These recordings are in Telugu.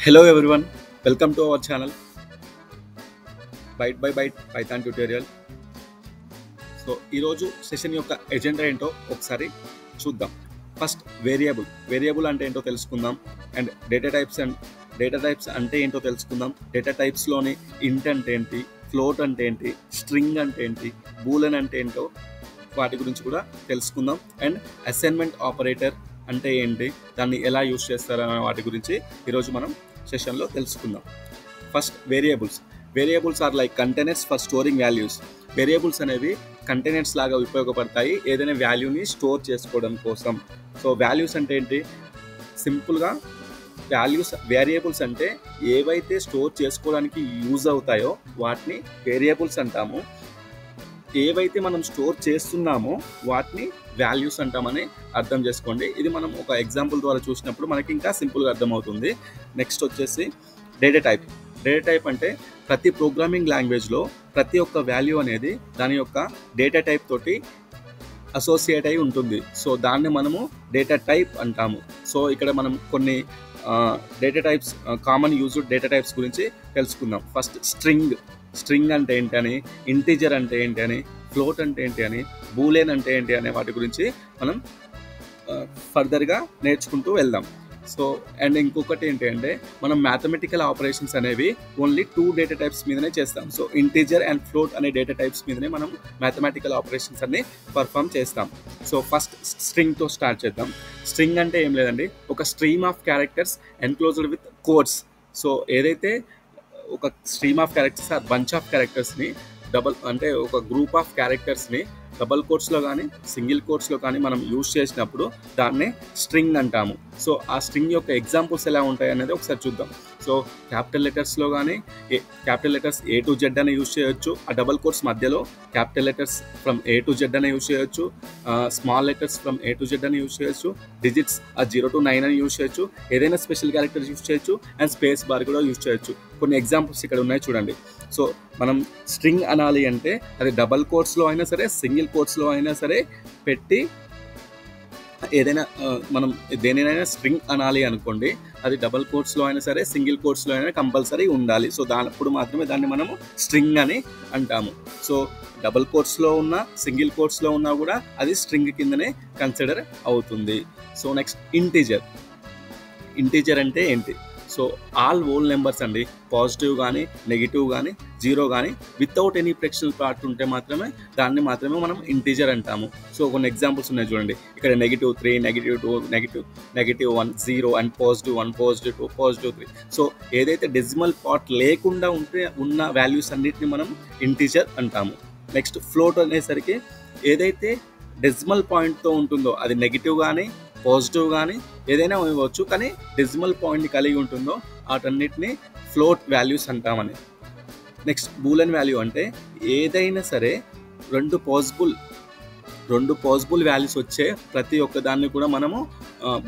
Hello everyone, welcome to our channel Byte by Byte Python tutorial. So ఈరోజు సెషన్ యొక్క ఎజెండా ఏంటో ఒకసారి చూద్దాం. ఫస్ట్ వేరియబుల్ అంటే ఏంటో తెలుసుకుందాం. అండ్ డేటా టైప్స్ అంటే ఏంటో తెలుసుకుందాం. డేటా టైప్స్లోని ఇంట్ అంటే ఏంటి, ఫ్లోట్ అంటే ఏంటి, స్ట్రింగ్ అంటే ఏంటి, బూలెన్ అంటే ఏంటో వాటి గురించి కూడా తెలుసుకుందాం. అండ్ అసైన్మెంట్ ఆపరేటర్ అంటే ఏంటి, దాన్ని ఎలా యూజ్ చేస్తారనే వాటి గురించి ఈరోజు మనం సెషన్లో తెలుసుకుందాం. First variables are like containers for storing values. Variables అనేవి కంటైనర్స్ లాగా ఉపయోగపడతాయి ఏదైనా వాల్యూని స్టోర్ చేసుకోవడం కోసం. సో వాల్యూస్ అంటే ఏంటి, సింపుల్గా వేరియబుల్స్ అంటే ఏవైతే స్టోర్ చేసుకోవడానికి యూజ్ అవుతాయో వాటిని వేరియబుల్స్ అంటాము. ఏవైతే మనం స్టోర్ చేస్తున్నామో వాటిని వాల్యూస్ అంటామని అర్థం చేసుకోండి. ఇది మనం ఒక ఎగ్జాంపుల్ ద్వారా చూసినప్పుడు మనకి ఇంకా సింపుల్గా అర్థమవుతుంది. నెక్స్ట్ వచ్చేసి డేటా టైప్ అంటే ప్రతి ప్రోగ్రామింగ్ లాంగ్వేజ్లో ప్రతి ఒక్క వాల్యూ అనేది దాని యొక్క డేటా టైప్ తోటి అసోసియేట్ అయి ఉంటుంది. సో దాన్ని మనము డేటా టైప్ అంటాము. సో ఇక్కడ మనం కొన్ని data types, common used data types గురించి తెలుసుకుందాం. ఫస్ట్ స్ట్రింగ్ అంటే ఏంటి అని, ఇంటీజర్ అంటే ఏంటి అని, ఫ్లోట్ అంటే ఏంటి అని, బూలెన్ అంటే ఏంటి అనే వాటి గురించి మనం ఫర్దర్గా నేర్చుకుంటూ వెళ్దాం. సో అండ్ ఇంకొకటి ఏంటి అంటే మనం మ్యాథమెటికల్ ఆపరేషన్స్ అనేవి ఓన్లీ 2 డేటా టైప్స్ మీదనే చేస్తాం. సో ఇంటీజర్ అండ్ ఫ్లోట్ అనే డేటా టైప్స్ మీదనే మనం మ్యాథమెటికల్ ఆపరేషన్స్ అన్ని పర్ఫామ్ చేస్తాం. సో ఫస్ట్ స్ట్రింగ్తో స్టార్ట్ చేద్దాం. స్ట్రింగ్ అంటే ఏం లేదండి, ఒక stream of characters enclosed with codes. So ఏదైతే ఒక stream of characters or bunch of క్యారెక్టర్స్ని ఒక గ్రూప్ ఆఫ్ క్యారెక్టర్స్ని డబల్ కోట్స్లో కానీ సింగిల్ కోట్స్లో కానీ మనం యూజ్ చేసినప్పుడు దాన్ని స్ట్రింగ్ అంటాము. సో ఆ స్ట్రింగ్ యొక్క ఎగ్జాంపుల్స్ ఎలా ఉంటాయి అనేది ఒకసారి చూద్దాం. So capital letters A to Z అని యూజ్ చేయొచ్చు. ఆ డబల్ కోట్స్ మధ్యలో capital letters from A to Z అని యూజ్ చేయొచ్చు. Small letters from A to Z అని యూజ్ చేయొచ్చు. డిజిట్స్ 0 to 9 అని యూజ్ చేయొచ్చు. ఏదైనా స్పెషల్ క్యారెక్టర్స్ యూజ్ చేయొచ్చు. అండ్ స్పేస్ బార్ కూడా యూజ్ చేయొచ్చు. కొన్ని ఎగ్జాంపుల్స్ ఇక్కడ ఉన్నాయి చూడండి. సో మనం స్ట్రింగ్ అనాలి అంటే అది డబల్ కోట్స్లో అయినా సరే సింగిల్ కోట్స్లో అయినా సరే పెట్టి ఏదైనా మనం దేనినైనా స్ట్రింగ్ అనాలి అనుకోండి, అది డబల్ కోట్స్లో అయినా సరే సింగిల్ కోట్స్లో అయినా కంపల్సరీ ఉండాలి. సో అప్పుడు మాత్రమే దాన్ని మనము స్ట్రింగ్ అని అంటాము. సో డబల్ కోట్స్లో ఉన్న సింగిల్ కోట్స్లో ఉన్నా కూడా అది స్ట్రింగ్ కిందనే కన్సిడర్ అవుతుంది. సో నెక్స్ట్ ఇంటీజర్ అంటే ఏంటి? సో ఆల్ హోల్ నెంబర్స్ అండి, పాజిటివ్ కానీ నెగిటివ్ కానీ జీరో కానీ వితౌట్ ఎనీ ఫ్రాక్షనల్ పార్ట్ ఉంటే మాత్రమే మనం ఇంటీజర్ అంటాము. సో కొన్ని ఎగ్జాంపుల్స్ ఉన్నాయి చూడండి. ఇక్కడ -3, -2, -1, 0 అండ్ +1, +2, +3. సో ఏదైతే డెసిమల్ పార్ట్ లేకుండా ఉన్న వాల్యూస్ అన్నిటిని మనం ఇంటీజర్ అంటాము. నెక్స్ట్ ఫ్లోట్ అనేసరికి ఏదైతే డెసిమల్ పాయింట్తో ఉంటుందో అది నెగిటివ్ కానీ పాజిటివ్ కానీ ఏదైనా ఇవ్వచ్చు, కానీ డెసిమల్ పాయింట్ని కలిగి ఉంటుందో వాటన్నిటిని float values అంటామని. Next Boolean value అంటే ఏదైనా సరే రెండు పాజిబుల్ వాల్యూస్ వచ్చే ప్రతి ఒక్క దాన్ని కూడా మనము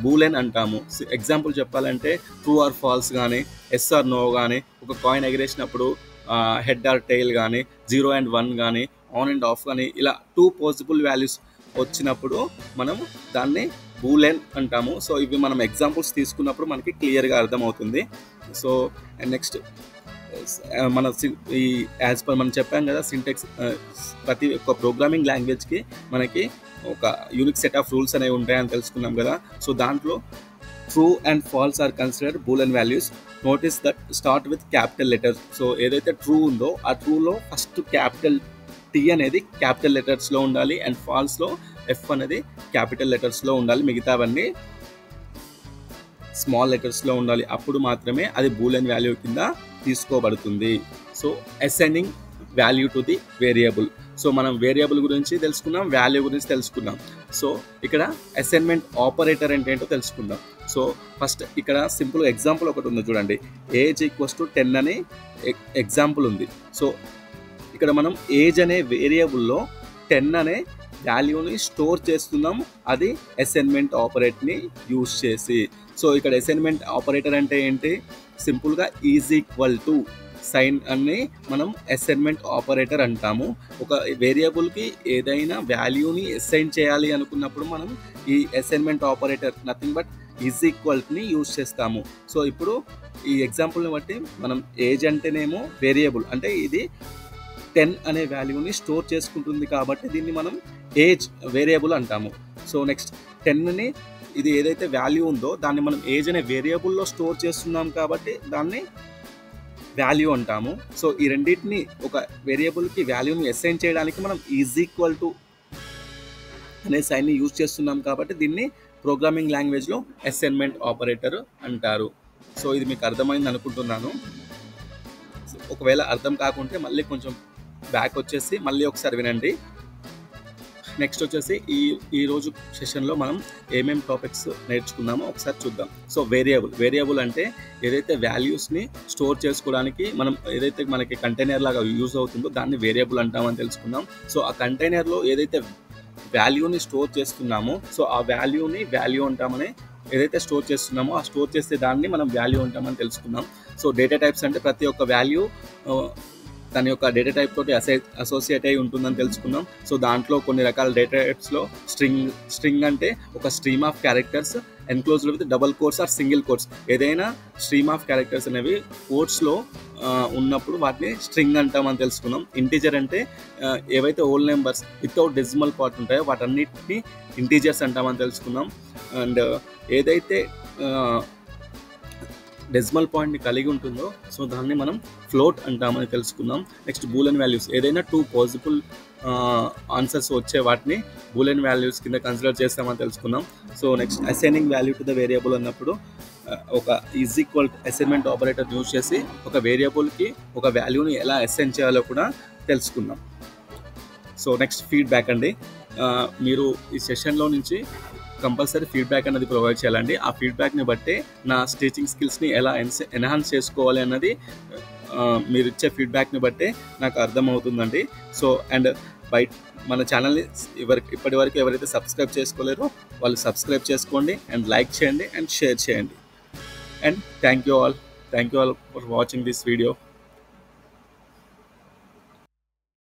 బూలెన్ అంటాము. ఎగ్జాంపుల్ చెప్పాలంటే ట్రూ ఆర్ ఫాల్స్ కానీ, ఎస్ ఆర్ నో కానీ, ఒక కాయిన్ ఎగరేసినప్పుడు హెడ్ ఆర్ టెయిల్ కానీ, 0 and 1 కానీ, ఆన్ అండ్ ఆఫ్ కానీ, ఇలా 2 పాజిబుల్ వాల్యూస్ వచ్చినప్పుడు మనం దాన్ని బూలెన్ అంటాము. సో ఇవి మనం ఎగ్జాంపుల్స్ తీసుకున్నప్పుడు మనకి క్లియర్గా అర్థమవుతుంది. సో నెక్స్ట్ యాజ్ పర్ మనం చెప్పాం కదా, సింటెక్స్ ప్రతి ఒక్క ప్రోగ్రామింగ్ లాంగ్వేజ్కి మనకి ఒక యూనిక్ సెట్ ఆఫ్ రూల్స్ అనేవి ఉంటాయని తెలుసుకున్నాం కదా. సో దాంట్లో true and false are considered boolean values. Notice that start with capital letters. So ఏదైతే ట్రూ ఉందో ఆ ట్రూలో ఫస్ట్ క్యాపిటల్ T అనేది క్యాపిటల్ లెటర్స్లో ఉండాలి అండ్ ఫాల్స్లో F అనేది క్యాపిటల్ లెటర్స్లో ఉండాలి. మిగతావన్నీ స్మాల్ లెటర్స్లో ఉండాలి. అప్పుడు మాత్రమే అది బూలెన్ వాల్యూ కింద తీసుకోబడుతుంది. So assigning value to the variable. So మనం వేరియబుల్ గురించి తెలుసుకున్నాం, వాల్యూ గురించి తెలుసుకున్నాం. సో ఇక్కడ అసైన్మెంట్ ఆపరేటర్ అంటే ఏంటో తెలుసుకుందాం. సో ఫస్ట్ ఇక్కడ సింపుల్ ఎగ్జాంపుల్ ఒకటి ఉంది చూడండి. ఏజ్ = 10 అని ఎగ్జాంపుల్ ఉంది. సో ఇక్కడ మనం ఏజ్ అనే వేరియబుల్లో 10 అనే వాల్యూని స్టోర్ చేస్తున్నాం, అది అసైన్మెంట్ ఆపరేటర్ని యూజ్ చేసి. సో ఇక్కడ అసైన్మెంట్ ఆపరేటర్ అంటే ఏంటి, సింపుల్గా =, సైన్ అని మనం అసైన్మెంట్ ఆపరేటర్ అంటాము. ఒక వేరియబుల్కి ఏదైనా వాల్యూని అసైన్ చేయాలి అనుకున్నప్పుడు మనం ఈ assignment operator nothing but is ఈక్వల్ని యూజ్ చేస్తాము. సో ఇప్పుడు ఈ ఎగ్జాంపుల్ని బట్టి మనం ఏజ్ అంటేనేమో వేరియబుల్, అంటే ఇది 10 అనే వాల్యూని స్టోర్ చేసుకుంటుంది కాబట్టి దీన్ని మనం ఏజ్ వేరియబుల్ అంటాము. సో నెక్స్ట్ 10ని ఇది ఏదైతే వాల్యూ ఉందో దాన్ని మనం ఏజ్ అనే వేరియబుల్లో స్టోర్ చేస్తున్నాం కాబట్టి దాన్ని వాల్యూ అంటాము. సో ఈ రెండింటిని ఒక వేరియబుల్కి వాల్యూని అసైన్ చేయడానికి మనం ఈజ్ ఈక్వల్ టు అనే సైన్ని యూజ్ చేస్తున్నాం కాబట్టి దీన్ని ప్రోగ్రామింగ్ లాంగ్వేజ్లో అసైన్మెంట్ ఆపరేటర్ అంటారు. సో ఇది మీకు అర్థమైంది అనుకుంటున్నాను. ఒకవేళ అర్థం కాకుంటే మళ్ళీ కొంచెం బ్యాక్ వచ్చేసి మళ్ళీ ఒకసారి వినండి. నెక్స్ట్ వచ్చేసి ఈరోజు సెషన్లో మనం ఏమేమి టాపిక్స్ నేర్చుకున్నామో ఒకసారి చూద్దాం. సో వేరియబుల్ అంటే ఏదైతే వాల్యూస్ని స్టోర్ చేసుకోవడానికి మనం ఏదైతే మనకి కంటైనర్ లాగా యూజ్ అవుతుందో దాన్ని వేరియబుల్ అంటామని తెలుసుకున్నాం. సో ఆ కంటైనర్లో ఏదైతే వాల్యూని స్టోర్ చేస్తున్నామో సో ఆ వాల్యూని వాల్యూ అంటామని, ఏదైతే స్టోర్ చేస్తున్నామో ఆ స్టోర్ చేసే దాన్ని మనం వాల్యూ అంటామని తెలుసుకున్నాం. సో డేటా టైప్స్ అంటే ప్రతి ఒక్క వాల్యూ దాని యొక్క డేటా టైప్ తోటి అసోసియేట్ అయి ఉంటుందని తెలుసుకున్నాం. సో దాంట్లో కొన్ని రకాల డేటా టైప్స్లో స్ట్రింగ్ అంటే ఒక stream of characters enclosed with double quotes or single quotes. ఏదైనా స్ట్రీమ్ ఆఫ్ క్యారెక్టర్స్ అనేవి కోట్స్లో ఉన్నప్పుడు వాటిని స్ట్రింగ్ అంటామని తెలుసుకున్నాం. ఇంటీజర్ అంటే ఏవైతే whole numbers without decimal part ఉంటాయో వాటన్నిటిని ఇంటీజర్స్ అంటామని తెలుసుకున్నాం. అండ్ ఏదైతే డెసిమల్ పాయింట్ని కలిగి ఉంటుందో సో దాన్ని మనం ఫ్లోట్ అంటామని తెలుసుకున్నాం. నెక్స్ట్ బూలియన్ వాల్యూస్, ఏదైనా 2 పాసిబుల్ ఆన్సర్స్ వచ్చే వాటిని బూలియన్ వాల్యూస్ కింద కన్సిడర్ చేస్తామని తెలుసుకున్నాం. So next assigning value to the variable అన్నప్పుడు ఒక is equal assignment operator use చేసి ఒక వేరియబుల్కి ఒక వాల్యూని ఎలా అసైన్ చేయాలో కూడా తెలుసుకుందాం. సో నెక్స్ట్ ఫీడ్బ్యాక్ అండి. మీరు ఈ సెషన్లో నుంచి కంపల్సరీ ఫీడ్బ్యాక్ అనేది ప్రొవైడ్ చేయాలండి. ఆ ఫీడ్బ్యాక్ని బట్టే నా టీచింగ్ స్కిల్స్ని ఎలా ఎన్హాన్స్ చేసుకోవాలి అన్నది మీరు ఇచ్చే ఫీడ్బ్యాక్ని బట్టే నాకు అర్థమవుతుందండి. సో అండ్ మన ఛానల్ని ఇప్పటి వరకు ఎవరైతే సబ్స్క్రైబ్ చేసుకోలేరో వాళ్ళు సబ్స్క్రైబ్ చేసుకోండి అండ్ లైక్ చేయండి అండ్ షేర్ చేయండి. And thank you all for watching this video.